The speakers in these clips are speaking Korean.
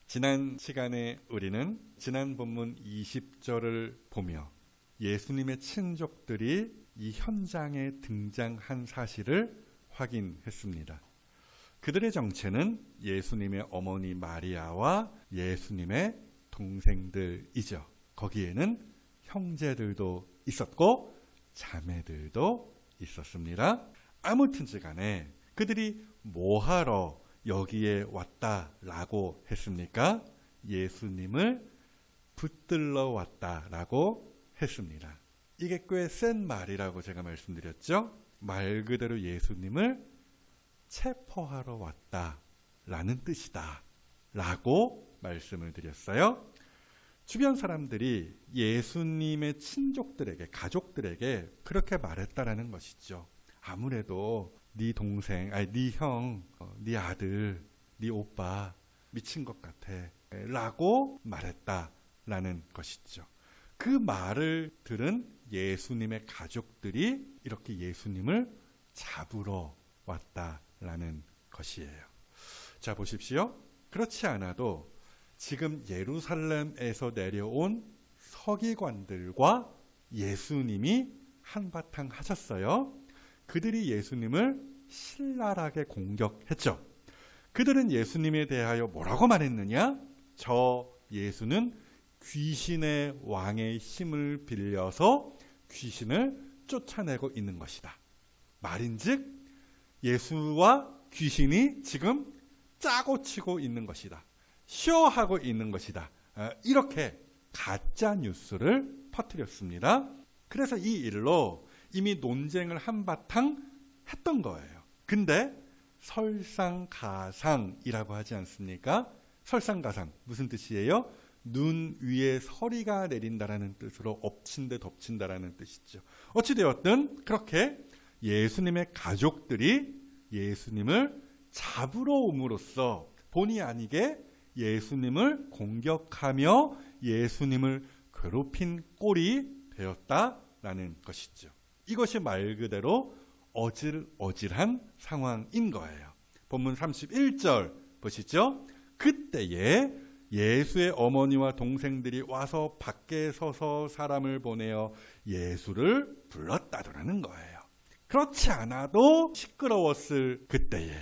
지난 시간에 우리는 지난 본문 20절을 보며 예수님의 친족들이 이 현장에 등장한 사실을 확인했습니다. 그들의 정체는 예수님의 어머니 마리아와 예수님의 동생들이죠. 거기에는 형제들도 있었고 자매들도 있었습니다. 아무튼지 간에 그들이 뭐하러 여기에 왔다라고 했습니까? 예수님을 붙들러 왔다라고 했습니다. 이게 꽤 센 말이라고 제가 말씀드렸죠. 말 그대로 예수님을 체포하러 왔다라는 뜻이다 라고 말씀을 드렸어요. 주변 사람들이 예수님의 친족들에게, 가족들에게 그렇게 말했다라는 것이죠. 아무래도 네 동생, 네 형, 네 아들, 네 오빠 미친 것 같아 라고 말했다라는 것이죠. 그 말을 들은 예수님의 가족들이 이렇게 예수님을 잡으러 왔다라는 것이에요. 자, 보십시오. 그렇지 않아도 지금 예루살렘에서 내려온 서기관들과 예수님이 한바탕 하셨어요. 그들이 예수님을 신랄하게 공격했죠. 그들은 예수님에 대하여 뭐라고 말했느냐? 저 예수는 귀신의 왕의 힘을 빌려서 귀신을 쫓아내고 있는 것이다. 말인즉 예수와 귀신이 지금 짜고 치고 있는 것이다. 쇼하고 있는 것이다. 이렇게 가짜 뉴스를 퍼뜨렸습니다. 그래서 이 일로 이미 논쟁을 한바탕 했던 거예요. 근데 설상가상이라고 하지 않습니까? 설상가상 무슨 뜻이에요? 눈 위에 서리가 내린다라는 뜻으로 엎친 데 덮친다라는 뜻이죠. 어찌되었든 그렇게 예수님의 가족들이 예수님을 잡으러 옴으로써 본의 아니게 예수님을 공격하며 예수님을 괴롭힌 꼴이 되었다라는 것이죠. 이것이 말 그대로 어질어질한 상황인 거예요. 본문 31절 보시죠. 그때에 예수의 어머니와 동생들이 와서 밖에 서서 사람을 보내어 예수를 불렀다더라는 거예요. 그렇지 않아도 시끄러웠을 그때에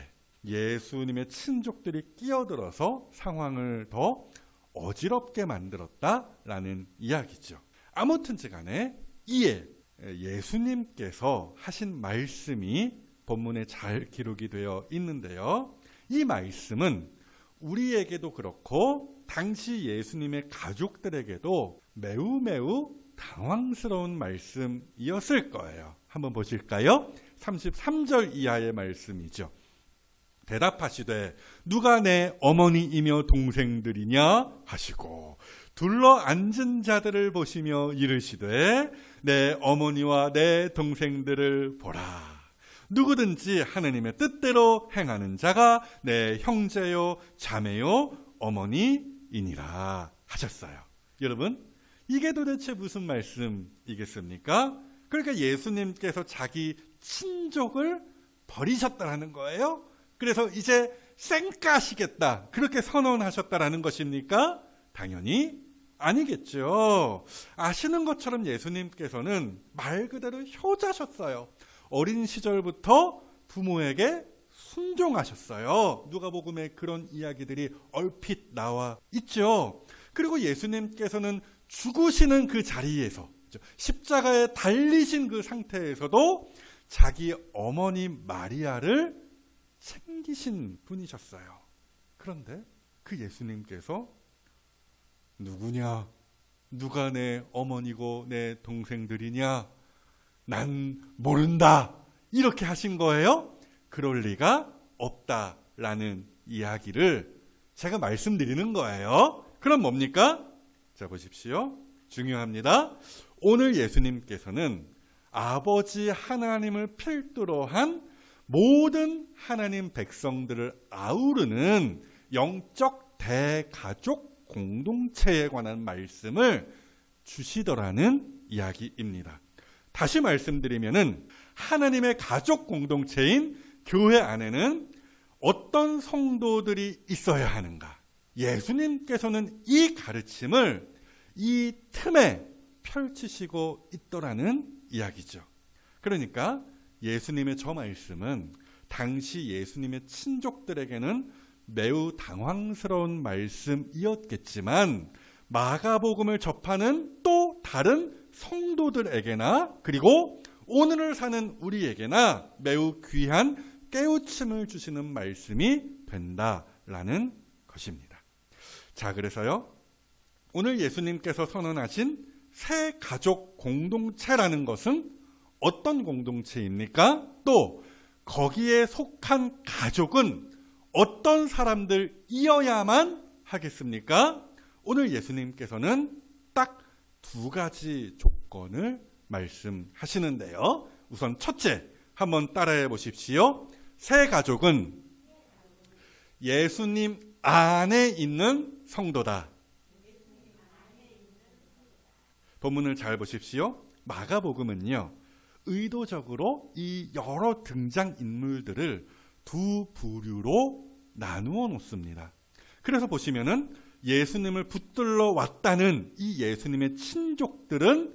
예수님의 친족들이 끼어들어서 상황을 더 어지럽게 만들었다라는 이야기죠. 아무튼지 간에 이에 예수님께서 하신 말씀이 본문에 잘 기록이 되어 있는데요. 이 말씀은 우리에게도 그렇고 당시 예수님의 가족들에게도 매우 당황스러운 말씀이었을 거예요. 한번 보실까요? 33절 이하의 말씀이죠. 대답하시되 누가 내 어머니이며 동생들이냐 하시고 둘러 앉은 자들을 보시며 이르시되 내 어머니와 내 동생들을 보라. 누구든지 하느님의 뜻대로 행하는 자가 내 형제요 자매요 어머니이니라 하셨어요. 여러분, 이게 도대체 무슨 말씀이겠습니까? 그러니까 예수님께서 자기 친족을 버리셨다라는 거예요. 그래서 이제 쌩까시겠다 그렇게 선언하셨다라는 것입니까? 당연히 아니겠죠. 아시는 것처럼 예수님께서는 말 그대로 효자셨어요. 어린 시절부터 부모에게 순종하셨어요. 누가복음에 그런 이야기들이 얼핏 나와 있죠. 그리고 예수님께서는 죽으시는 그 자리에서 십자가에 달리신 그 상태에서도 자기 어머니 마리아를 챙기신 분이셨어요. 그런데 그 예수님께서 누구냐? 누가 내 어머니고 내 동생들이냐? 난 모른다. 이렇게 하신 거예요. 그럴 리가 없다라는 이야기를 제가 말씀드리는 거예요. 그럼 뭡니까? 자, 보십시오. 중요합니다. 오늘 예수님께서는 아버지 하나님을 필두로 한 모든 하나님 백성들을 아우르는 영적 대가족 공동체에 관한 말씀을 주시더라는 이야기입니다. 다시 말씀드리면은 하나님의 가족 공동체인 교회 안에는 어떤 성도들이 있어야 하는가? 예수님께서는 이 가르침을 이 틈에 펼치시고 있더라는 이야기죠. 그러니까 예수님의 저 말씀은 당시 예수님의 친족들에게는 매우 당황스러운 말씀이었겠지만 마가복음을 접하는 또 다른 성도들에게나 그리고 오늘을 사는 우리에게나 매우 귀한 깨우침을 주시는 말씀이 된다라는 것입니다. 자, 그래서요, 오늘 예수님께서 선언하신 새 가족 공동체라는 것은 어떤 공동체입니까? 또 거기에 속한 가족은 어떤 사람들이어야만 하겠습니까? 오늘 예수님께서는 딱 두 가지 조건을 말씀하시는데요. 우선 첫째, 한번 따라해 보십시오. 새 가족은 예수님 안에 있는 성도다. 본문을 잘 보십시오. 마가복음은요, 의도적으로 이 여러 등장인물들을 두 부류로 나누어 놓습니다. 그래서 보시면은 예수님을 붙들러 왔다는 이 예수님의 친족들은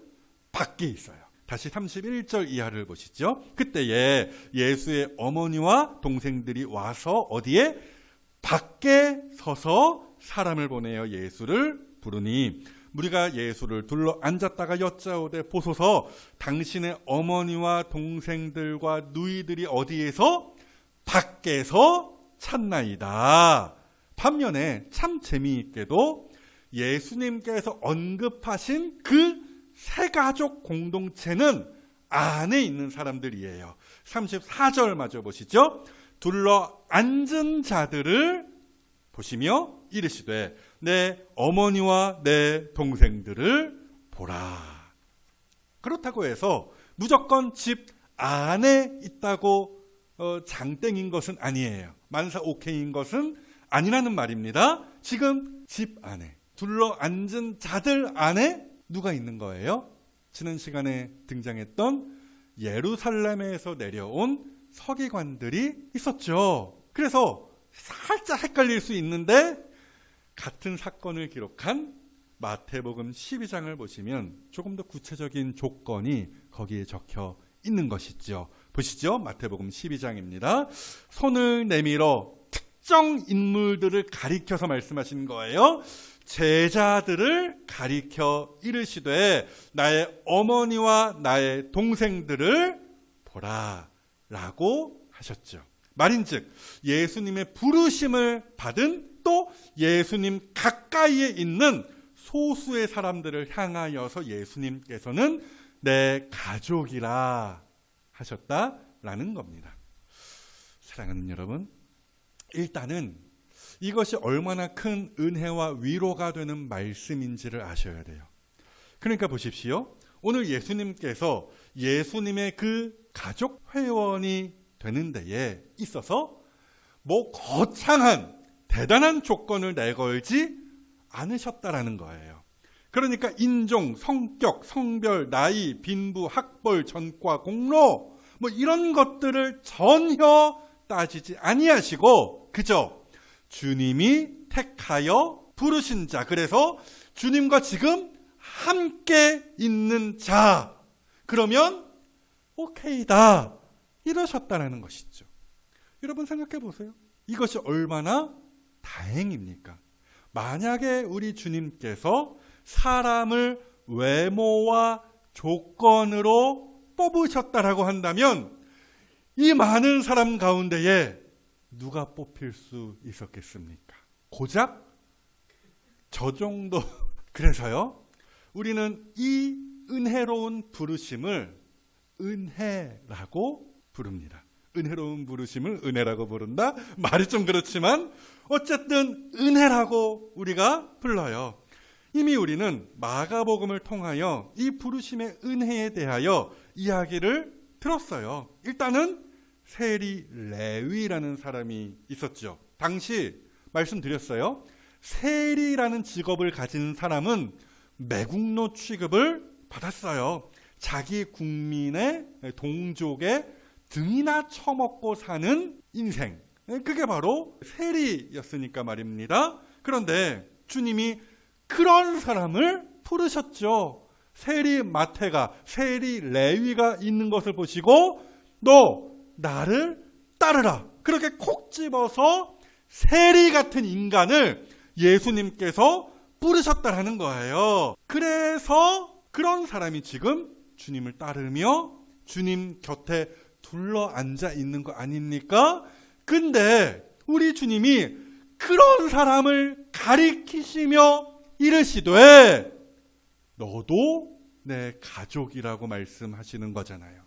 밖에 있어요. 다시 31절 이하를 보시죠. 그때에 예수의 어머니와 동생들이 와서 어디에? 밖에 서서 사람을 보내어 예수를 부르니 무리가 예수를 둘러 앉았다가 여짜오되 보소서 당신의 어머니와 동생들과 누이들이 어디에서? 밖에서 찾나이다. 반면에 참 재미있게도 예수님께서 언급하신 그 새가족 공동체는 안에 있는 사람들이에요. 34절 마저 보시죠. 둘러 앉은 자들을 보시며 이르시되 내 어머니와 내 동생들을 보라. 그렇다고 해서 무조건 집 안에 있다고 장땡인 것은 아니에요. 만사 오케이인 것은 아니라는 말입니다. 지금 집 안에 둘러 앉은 자들 안에 누가 있는 거예요? 지난 시간에 등장했던 예루살렘에서 내려온 서기관들이 있었죠. 그래서 살짝 헷갈릴 수 있는데 같은 사건을 기록한 마태복음 12장을 보시면 조금 더 구체적인 조건이 거기에 적혀 있는 것이죠. 보시죠. 마태복음 12장입니다. 손을 내밀어 특정 인물들을 가리켜서 말씀하신 거예요. 제자들을 가리켜 이르시되 나의 어머니와 나의 동생들을 보라 라고 하셨죠. 말인즉 예수님의 부르심을 받은 또 예수님 가까이에 있는 소수의 사람들을 향하여서 예수님께서는 내 가족이라 하셨다라는 겁니다. 사랑하는 여러분, 일단은 이것이 얼마나 큰 은혜와 위로가 되는 말씀인지를 아셔야 돼요. 그러니까 보십시오. 오늘 예수님께서 예수님의 그 가족 회원이 되는 데에 있어서 뭐 거창한 대단한 조건을 내걸지 않으셨다라는 거예요. 그러니까 인종, 성격, 성별, 나이, 빈부, 학벌, 전과, 공로 뭐 이런 것들을 전혀 따지지 아니하시고 그저 주님이 택하여 부르신 자, 그래서 주님과 지금 함께 있는 자, 그러면 오케이다 이러셨다라는 것이죠. 여러분 생각해 보세요. 이것이 얼마나 다행입니까? 만약에 우리 주님께서 사람을 외모와 조건으로 뽑으셨다라고 한다면 이 많은 사람 가운데에 누가 뽑힐 수 있었겠습니까? 고작 저 정도. 그래서요, 우리는 이 은혜로운 부르심을 은혜라고 부릅니다. 은혜로운 부르심을 은혜라고 부른다? 말이 좀 그렇지만 어쨌든 은혜라고 우리가 불러요. 이미 우리는 마가복음을 통하여 이 부르심의 은혜에 대하여 이야기를 들었어요. 일단은 세리 레위라는 사람이 있었죠. 당시 말씀드렸어요. 세리라는 직업을 가진 사람은 매국노 취급을 받았어요. 자기 국민의 동족의 등이나 처먹고 사는 인생, 그게 바로 세리였으니까 말입니다. 그런데 주님이 그런 사람을 부르셨죠. 세리 마태가, 세리 레위가 있는 것을 보시고 너 나를 따르라. 그렇게 콕 집어서 세리 같은 인간을 예수님께서 부르셨다라는 거예요. 그래서 그런 사람이 지금 주님을 따르며 주님 곁에 둘러 앉아 있는 거 아닙니까? 근데 우리 주님이 그런 사람을 가리키시며 이르시되 너도 내 가족이라고 말씀하시는 거잖아요.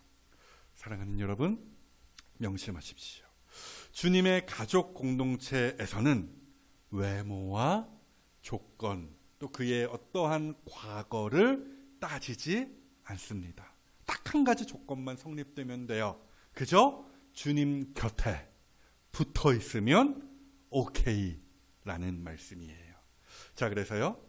사랑하는 여러분, 명심하십시오. 주님의 가족 공동체에서는 외모와 조건, 또 그의 어떠한 과거를 따지지 않습니다. 딱 한 가지 조건만 성립되면 돼요. 그저 주님 곁에 붙어 있으면 오케이라는 말씀이에요. 자, 그래서요,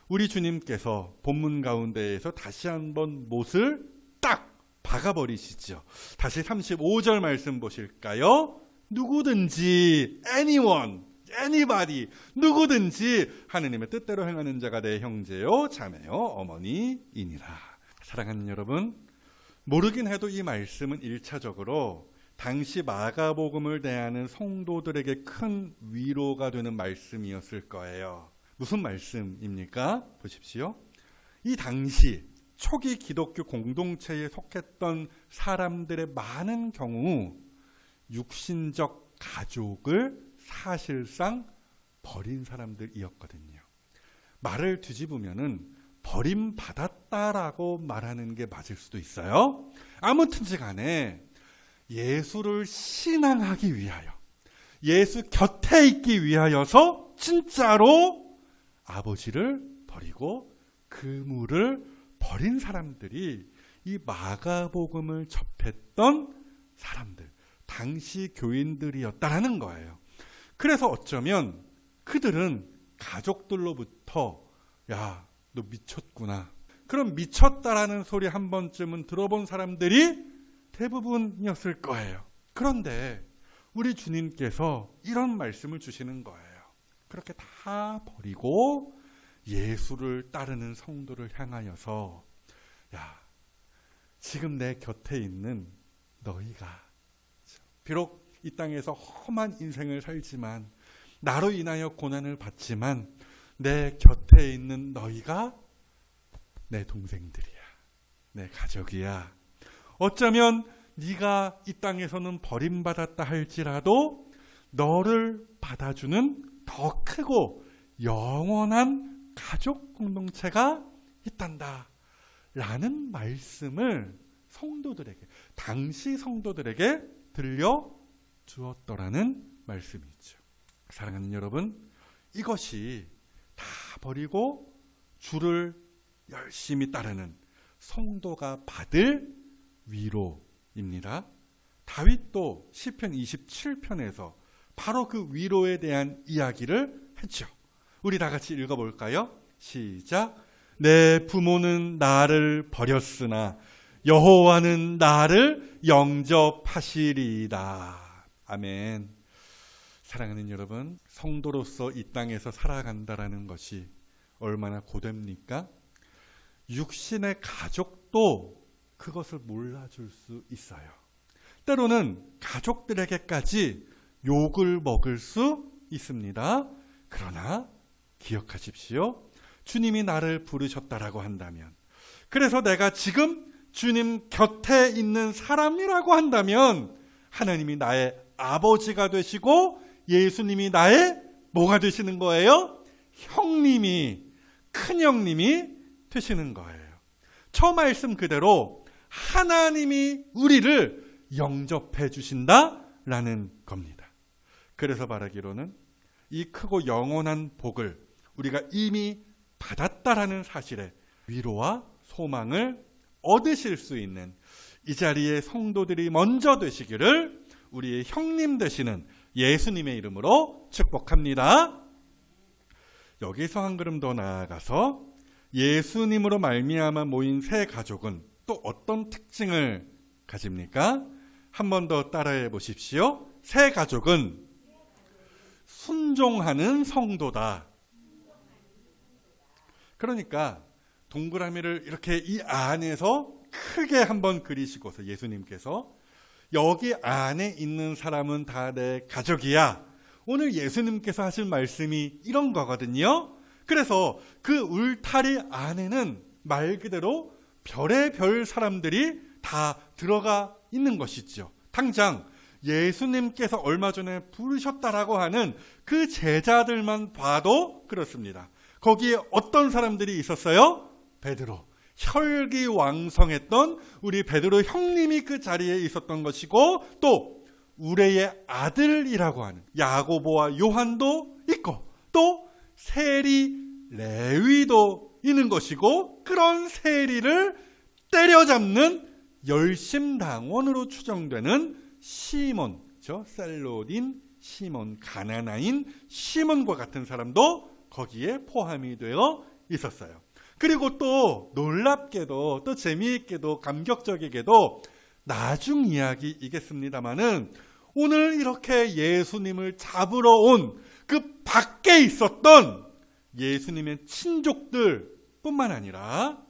우리 주님께서 본문 가운데에서 다시 한번 못을 딱 박아버리시죠. 다시 35절 말씀 보실까요? 누구든지, anyone, anybody, 누구든지 하느님의 뜻대로 행하는 자가 내 형제요, 자매요, 어머니이니라. 사랑하는 여러분, 모르긴 해도 이 말씀은 1차적으로 당시 마가복음을 대하는 성도들에게 큰 위로가 되는 말씀이었을 거예요. 무슨 말씀입니까? 보십시오. 이 당시 초기 기독교 공동체에 속했던 사람들의 많은 경우 육신적 가족을 사실상 버린 사람들이었거든요. 말을 뒤집으면은 버림받았다라고 말하는 게 맞을 수도 있어요. 아무튼지 간에 예수를 신앙하기 위하여, 예수 곁에 있기 위하여서 진짜로 아버지를 버리고 그물을 버린 사람들이 이 마가복음을 접했던 사람들, 당시 교인들이었다라는 거예요. 그래서 어쩌면 그들은 가족들로부터 야, 너 미쳤구나. 그럼 미쳤다라는 소리 한 번쯤은 들어본 사람들이 대부분이었을 거예요. 그런데 우리 주님께서 이런 말씀을 주시는 거예요. 그렇게 다 버리고 예수를 따르는 성도를 향하여서 야, 지금 내 곁에 있는 너희가 비록 이 땅에서 험한 인생을 살지만 나로 인하여 고난을 받지만 내 곁에 있는 너희가 내 동생들이야. 내 가족이야. 어쩌면 네가 이 땅에서는 버림받았다 할지라도 너를 받아주는 더 크고 영원한 가족 공동체가 있단다. 라는 말씀을 성도들에게, 당시 성도들에게 들려주었더라는 말씀이죠. 사랑하는 여러분, 이것이 다 버리고 주를 열심히 따르는 성도가 받을 위로입니다. 다윗도 시편 27편에서 바로 그 위로에 대한 이야기를 했죠. 우리 다 같이 읽어볼까요? 시작. 내 부모는 나를 버렸으나 여호와는 나를 영접하시리이다. 아멘. 사랑하는 여러분, 성도로서 이 땅에서 살아간다라는 것이 얼마나 고됩니까? 육신의 가족도 그것을 몰라줄 수 있어요. 때로는 가족들에게까지 욕을 먹을 수 있습니다. 그러나 기억하십시오. 주님이 나를 부르셨다라고 한다면, 그래서 내가 지금 주님 곁에 있는 사람이라고 한다면 하나님이 나의 아버지가 되시고 예수님이 나의 뭐가 되시는 거예요? 형님이, 큰형님이 되시는 거예요. 저 말씀 그대로 하나님이 우리를 영접해 주신다라는 겁니다. 그래서 말하기로는 이 크고 영원한 복을 우리가 이미 받았다라는 사실에 위로와 소망을 얻으실 수 있는 이 자리에 성도들이 먼저 되시기를 우리의 형님 되시는 예수님의 이름으로 축복합니다. 여기서 한 걸음 더 나아가서 예수님으로 말미암아 모인 새 가족은 또 어떤 특징을 가집니까? 한 번 더 따라해 보십시오. 새 가족은 순종하는 성도다. 그러니까 동그라미를 이렇게 이 안에서 크게 한번 그리시고서 예수님께서 여기 안에 있는 사람은 다 내 가족이야. 오늘 예수님께서 하신 말씀이 이런 거거든요. 그래서 그 울타리 안에는 말 그대로 별의 별 사람들이 다 들어가 있는 것이죠. 당장 예수님께서 얼마 전에 부르셨다라고 하는 그 제자들만 봐도 그렇습니다. 거기에 어떤 사람들이 있었어요? 베드로. 혈기왕성했던 우리 베드로 형님이 그 자리에 있었던 것이고, 또 우레의 아들이라고 하는 야고보와 요한도 있고, 또 세리 레위도 있는 것이고, 그런 세리를 때려잡는 열심당원으로 추정되는 시몬, 셀로딘 시몬, 가나나인 시몬과 같은 사람도 거기에 포함이 되어 있었어요. 그리고 또 놀랍게도, 또 재미있게도, 감격적이게도 나중 이야기이겠습니다마는 오늘 이렇게 예수님을 잡으러 온 그 밖에 있었던 예수님의 친족들 뿐만 아니라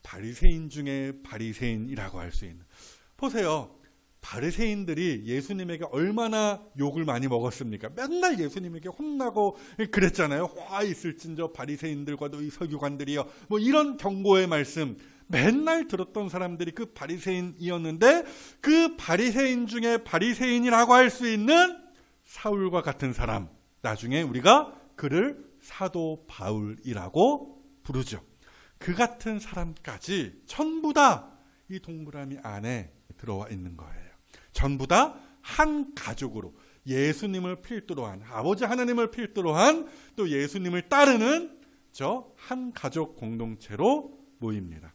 바리새인 중에 바리새인이라고 할 수 있는, 보세요. 바리새인들이 예수님에게 얼마나 욕을 많이 먹었습니까? 맨날 예수님에게 혼나고 그랬잖아요. 화 있을진저 바리새인들과도 이 서기관들이여, 뭐 이런 경고의 말씀 맨날 들었던 사람들이 그 바리새인이었는데, 그 바리새인 중에 바리새인이라고 할 수 있는 사울과 같은 사람, 나중에 우리가 그를 사도 바울이라고 부르죠. 그 같은 사람까지 전부 다 이 동그라미 안에 들어와 있는 거예요. 전부 다 한 가족으로 예수님을 필두로 한, 아버지 하나님을 필두로 한, 또 예수님을 따르는 저 한 가족 공동체로 모입니다.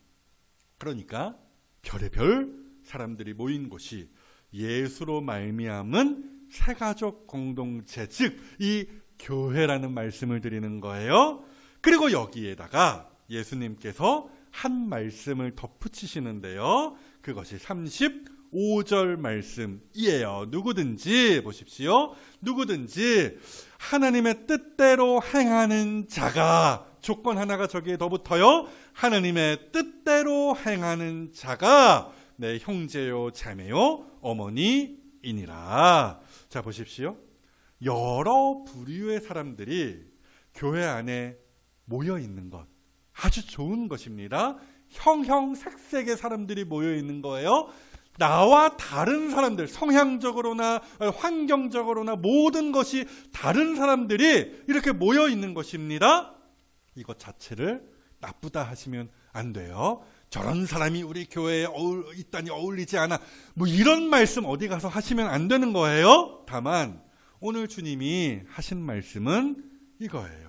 그러니까 별의별 사람들이 모인 곳이 예수로 말미암은 새 가족 공동체, 즉 이 교회라는 말씀을 드리는 거예요. 그리고 여기에다가 예수님께서 한 말씀을 덧붙이시는데요. 그것이 35절 말씀이에요. 누구든지, 보십시오. 누구든지 하나님의 뜻대로 행하는 자가, 조건 하나가 저기에 더 붙어요. 하나님의 뜻대로 행하는 자가 내 형제요 자매요 어머니이니라. 자, 보십시오. 여러 부류의 사람들이 교회 안에 모여 있는 것, 아주 좋은 것입니다. 형형색색의 사람들이 모여 있는 거예요. 나와 다른 사람들, 성향적으로나 환경적으로나 모든 것이 다른 사람들이 이렇게 모여 있는 것입니다. 이것 자체를 나쁘다 하시면 안 돼요. 저런 사람이 우리 교회에 있다니 어울리지 않아, 뭐 이런 말씀 어디 가서 하시면 안 되는 거예요. 다만 오늘 주님이 하신 말씀은 이거예요.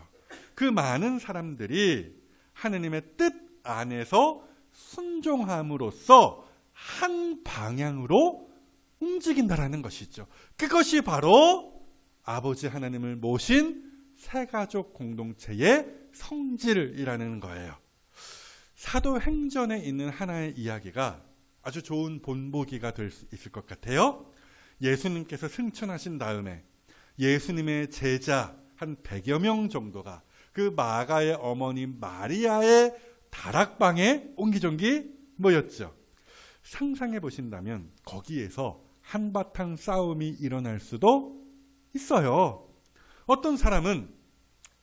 그 많은 사람들이 하느님의 뜻 안에서 순종함으로써 한 방향으로 움직인다라는 것이죠. 그것이 바로 아버지 하나님을 모신 새가족 공동체의 성질이라는 거예요. 사도행전에 있는 하나의 이야기가 아주 좋은 본보기가 될 수 있을 것 같아요. 예수님께서 승천하신 다음에 예수님의 제자 한 100여 명 정도가 그 마가의 어머니 마리아의 다락방에 옹기종기 모였죠. 상상해 보신다면 거기에서 한바탕 싸움이 일어날 수도 있어요. 어떤 사람은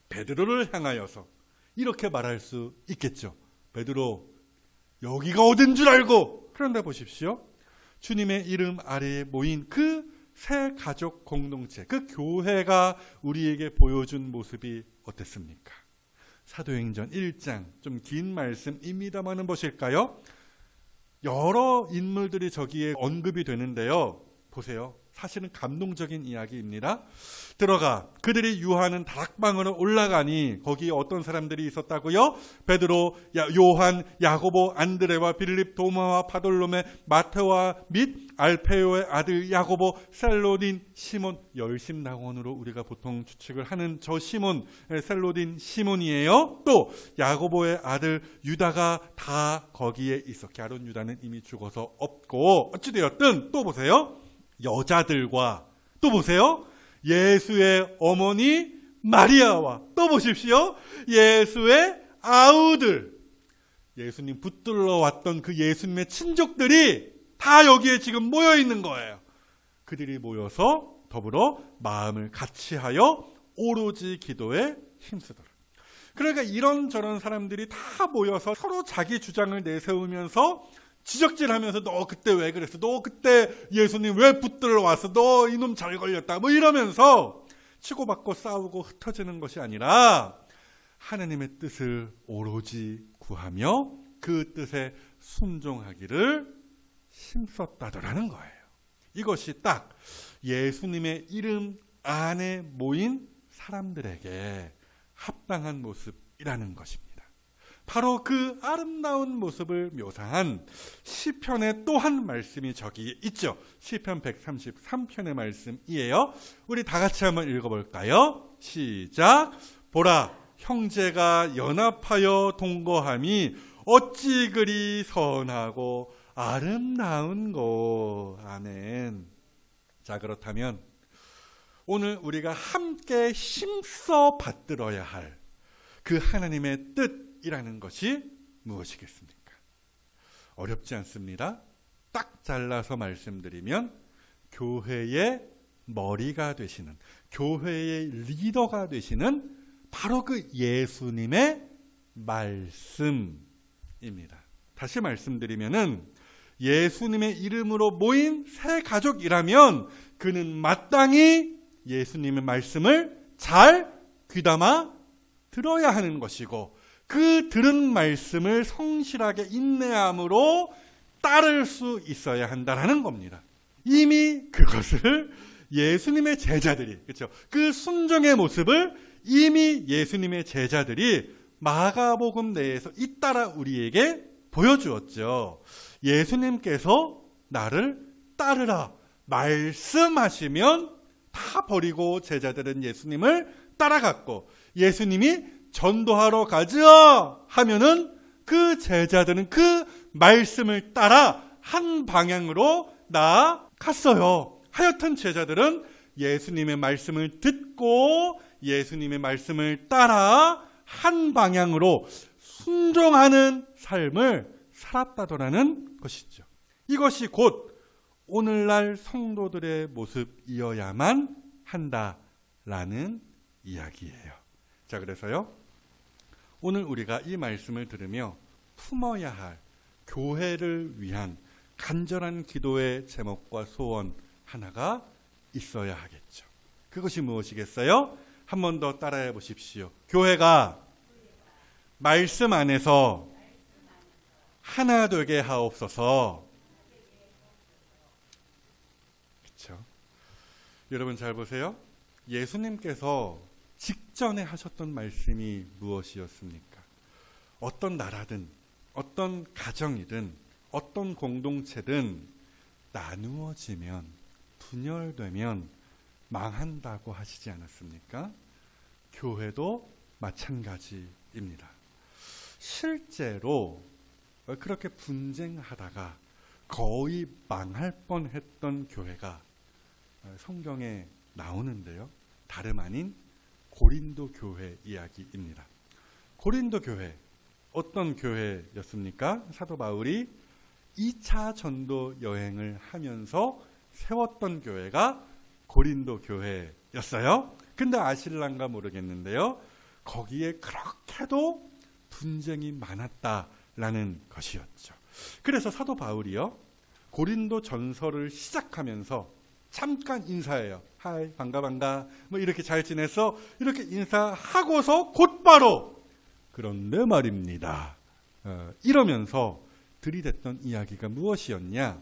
베드로를 향하여서 이렇게 말할 수 있겠죠. 베드로, 여기가 어딘 줄 알고. 그런데 보십시오. 주님의 이름 아래에 모인 그 새 가족 공동체, 그 교회가 우리에게 보여준 모습이 어땠습니까? 사도행전 1장, 좀 긴 말씀입니다만은 보실까요? 여러 인물들이 저기에 언급이 되는데요. 보세요. 사실은 감동적인 이야기입니다. 들어가 그들이 유하는 다락방으로 올라가니 거기에 어떤 사람들이 있었다고요? 베드로, 요한, 야고보, 안드레와 빌립, 도마와 바돌로메, 마테오와 및 알페오의 아들 야고보, 셀로딘, 시몬, 열심당원으로 우리가 보통 추측을 하는 저 시몬, 셀로딘 시몬이에요. 또 야고보의 아들 유다가 다 거기에 있어. 갸론 유다는 이미 죽어서 없고, 어찌되었든 또 보세요. 여자들과, 또 보세요. 예수의 어머니 마리아와, 또 보십시오. 예수의 아우들, 예수님 붙들러 왔던 그 예수님의 친족들이 다 여기에 지금 모여 있는 거예요. 그들이 모여서 더불어 마음을 같이하여 오로지 기도에 힘쓰더라. 그러니까 이런저런 사람들이 다 모여서 서로 자기 주장을 내세우면서 지적질하면서 너 그때 왜 그랬어? 너 그때 예수님 왜 붙들러 왔어? 너 이놈 잘 걸렸다. 뭐 이러면서 치고받고 싸우고 흩어지는 것이 아니라 하나님의 뜻을 오로지 구하며 그 뜻에 순종하기를 힘썼다더라는 거예요. 이것이 딱 예수님의 이름 안에 모인 사람들에게 합당한 모습이라는 것입니다. 바로 그 아름다운 모습을 묘사한 시편의 또 한 말씀이 저기 있죠. 시편 133편의 말씀이에요. 우리 다 같이 한번 읽어볼까요? 시작. 보라, 형제가 연합하여 동거함이 어찌 그리 선하고 아름다운고. 아멘. 자, 그렇다면 오늘 우리가 함께 힘써 받들어야 할 그 하나님의 뜻이라는 것이 무엇이겠습니까? 어렵지 않습니다. 딱 잘라서 말씀드리면 교회의 머리가 되시는, 교회의 리더가 되시는 바로 그 예수님의 말씀입니다. 다시 말씀드리면은 예수님의 이름으로 모인 새 가족이라면 그는 마땅히 예수님의 말씀을 잘 귀담아 들어야 하는 것이고, 그 들은 말씀을 성실하게 인내함으로 따를 수 있어야 한다는 겁니다. 이미 그것을 예수님의 제자들이, 그렇죠? 그 순종의 모습을 이미 예수님의 제자들이 마가복음 내에서 잇따라 우리에게 보여주었죠. 예수님께서 나를 따르라 말씀하시면 다 버리고 제자들은 예수님을 따라갔고, 예수님이 전도하러 가자 하면은 그 제자들은 그 말씀을 따라 한 방향으로 나아갔어요. 하여튼 제자들은 예수님의 말씀을 듣고 예수님의 말씀을 따라 한 방향으로 순종하는 삶을 살았다더라는 것이죠. 이것이 곧 오늘날 성도들의 모습이어야만 한다라는 이야기예요. 자, 그래서요, 오늘 우리가 이 말씀을 들으며 품어야 할 교회를 위한 간절한 기도의 제목과 소원 하나가 있어야 하겠죠. 그것이 무엇이겠어요? 한 번 더 따라해 보십시오. 교회가 말씀 안에서 하나 되게 하옵소서. 그렇죠? 여러분 잘 보세요. 예수님께서 직전에 하셨던 말씀이 무엇이었습니까? 어떤 나라든 어떤 가정이든 어떤 공동체든 나누어지면, 분열되면 망한다고 하시지 않았습니까? 교회도 마찬가지입니다. 실제로 그렇게 분쟁하다가 거의 망할 뻔했던 교회가 성경에 나오는데요. 다름 아닌 고린도 교회 이야기입니다. 고린도 교회, 어떤 교회였습니까? 사도 바울이 2차 전도 여행을 하면서 세웠던 교회가 고린도 교회였어요. 근데 아실란가 모르겠는데요, 거기에 그렇게도 분쟁이 많았다라는 것이었죠. 그래서 사도 바울이요, 고린도 전서를 시작하면서 잠깐 인사해요. 하이, 반가 뭐 이렇게 잘 지내서 이렇게 인사하고서 곧바로 그런데 말입니다, 이러면서 들이댔던 이야기가 무엇이었냐?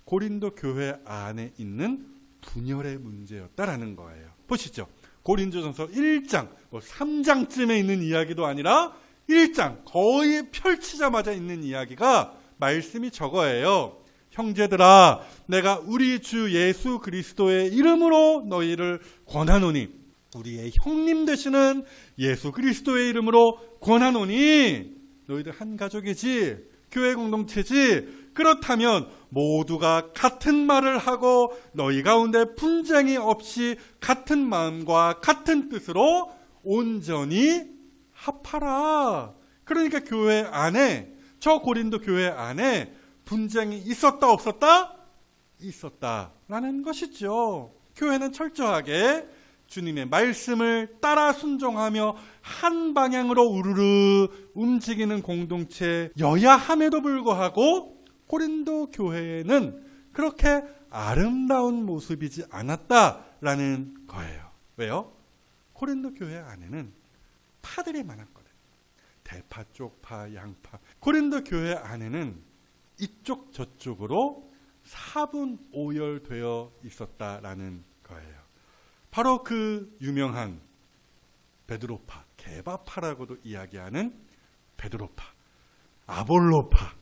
고린도 교회 안에 있는 분열의 문제였다라는 거예요. 보시죠. 고린도전서 1장, 3장쯤에 있는 이야기도 아니라 1장 거의 펼치자마자 있는 이야기가 말씀이 저거예요. 형제들아, 내가 우리 주 예수 그리스도의 이름으로 너희를 권하노니, 우리의 형님 되시는 예수 그리스도의 이름으로 권하노니, 너희들 한 가족이지, 교회 공동체지, 그렇다면 모두가 같은 말을 하고 너희 가운데 분쟁이 없이 같은 마음과 같은 뜻으로 온전히 합하라. 그러니까 교회 안에, 저 고린도 교회 안에 분쟁이 있었다 없었다? 있었다라는 것이죠. 교회는 철저하게 주님의 말씀을 따라 순종하며 한 방향으로 우르르 움직이는 공동체여야 함에도 불구하고 고린도 교회에는 그렇게 아름다운 모습이지 않았다라는 거예요. 왜요? 고린도 교회 안에는 파들이 많았거든요. 대파, 쪽파, 양파. 고린도 교회 안에는 이쪽 저쪽으로 사분오열되어 있었다라는 거예요. 바로 그 유명한 베드로파, 게바파라고도 이야기하는 베드로파, 아볼로파,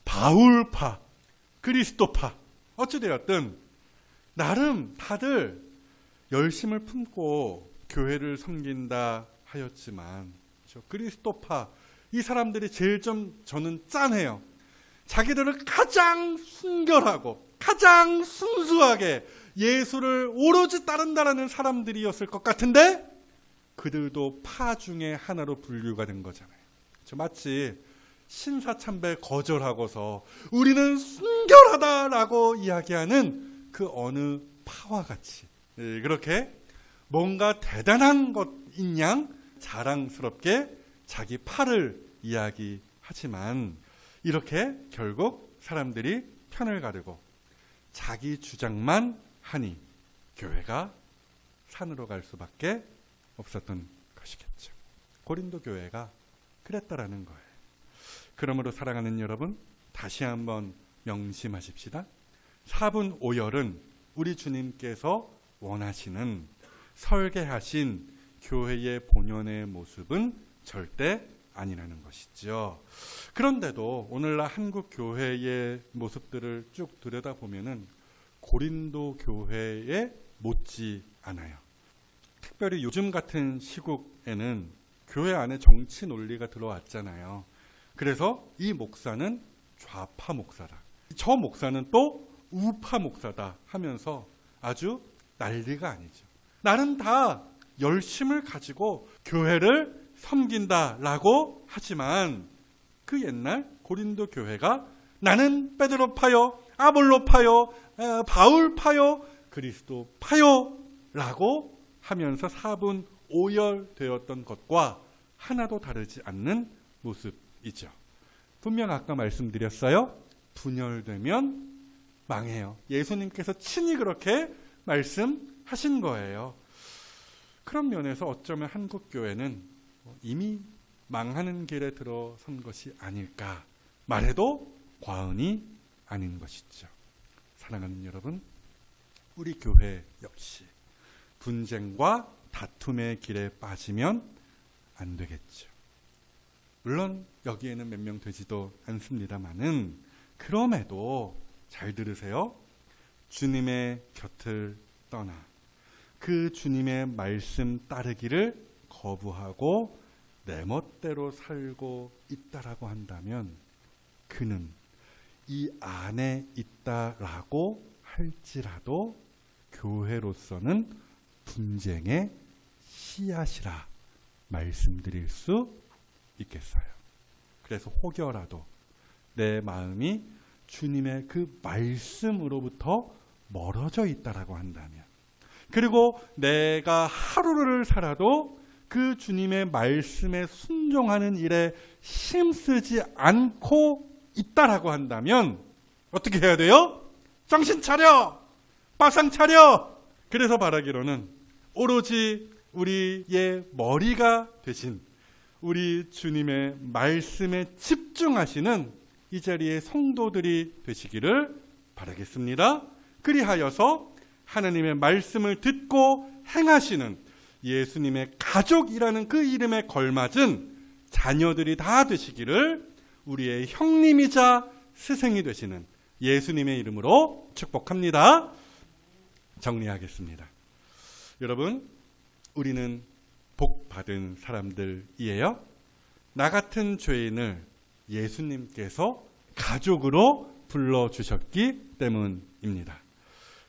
바울파, 그리스도파, 어찌되었든 나름 다들 열심을 품고 교회를 섬긴다 하였지만, 그리스도파, 이 사람들이 제일 좀 저는 짠해요. 자기들을 가장 순결하고 가장 순수하게 예수를 오로지 따른다라는 사람들이었을 것 같은데 그들도 파 중에 하나로 분류가 된 거잖아요. 마치 신사참배 거절하고서 우리는 순결하다라고 이야기하는 그 어느 파와 같이, 그렇게 뭔가 대단한 것인 양 자랑스럽게 자기 파를 이야기하지만, 이렇게 결국 사람들이 편을 가르고 자기 주장만 하니 교회가 산으로 갈 수밖에 없었던 것이겠죠. 고린도 교회가 그랬다라는 거예요. 그러므로 사랑하는 여러분, 다시 한번 명심하십시다. 사분오열은 우리 주님께서 원하시는, 설계하신 교회의 본연의 모습은 절대 아니라는 것이죠. 그런데도 오늘날 한국 교회의 모습들을 쭉 들여다보면은 고린도 교회에 못지 않아요. 특별히 요즘 같은 시국에는 교회 안에 정치 논리가 들어왔잖아요. 그래서 이 목사는 좌파 목사다, 저 목사는 또 우파 목사다 하면서 아주 난리가 아니죠. 나는 다 열심을 가지고 교회를 섬긴다라고 하지만 그 옛날 고린도 교회가 나는 베드로파요, 아볼로파요, 바울파요, 그리스도파요 라고 하면서 사분오열되었던 것과 하나도 다르지 않는 모습이죠. 분명 아까 말씀드렸어요. 분열되면 망해요. 예수님께서 친히 그렇게 말씀하신 거예요. 그런 면에서 어쩌면 한국교회는 이미 망하는 길에 들어선 것이 아닐까 말해도 과언이 아닌 것이죠. 사랑하는 여러분, 우리 교회 역시 분쟁과 다툼의 길에 빠지면 안 되겠죠. 물론 여기에는 몇 명 되지도 않습니다만은, 그럼에도 잘 들으세요. 주님의 곁을 떠나 그 주님의 말씀 따르기를 거부하고 내 멋대로 살고 있다라고 한다면 그는 이 안에 있다라고 할지라도 교회로서는 분쟁의 씨앗이라 말씀드릴 수 있겠어요. 그래서 혹여라도 내 마음이 주님의 그 말씀으로부터 멀어져 있다라고 한다면, 그리고 내가 하루를 살아도 그 주님의 말씀에 순종하는 일에 힘쓰지 않고 있다라고 한다면 어떻게 해야 돼요? 정신 차려! 빠상 차려! 그래서 바라기로는 오로지 우리의 머리가 되신 우리 주님의 말씀에 집중하시는 이 자리의 성도들이 되시기를 바라겠습니다. 그리하여서 하나님의 말씀을 듣고 행하시는 예수님의 가족이라는 그 이름에 걸맞은 자녀들이 다 되시기를 우리의 형님이자 스승이 되시는 예수님의 이름으로 축복합니다. 정리하겠습니다. 여러분, 우리는 복 받은 사람들이에요. 나 같은 죄인을 예수님께서 가족으로 불러주셨기 때문입니다.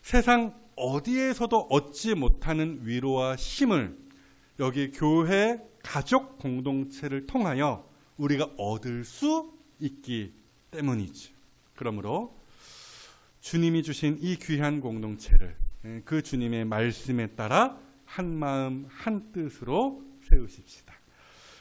세상 어디에서도 얻지 못하는 위로와 힘을 여기 교회 가족 공동체를 통하여 우리가 얻을 수 있기 때문이죠. 그러므로 주님이 주신 이 귀한 공동체를 그 주님의 말씀에 따라 한 마음 한 뜻으로 세우십시다.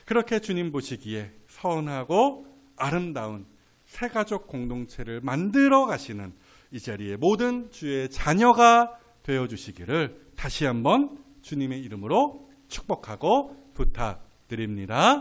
그렇게 주님 보시기에 선하고 아름다운 새가족 공동체를 만들어 가시는 이 자리에 모든 주의 자녀가 되어주시기를 다시 한번 주님의 이름으로 축복하고 부탁드립니다.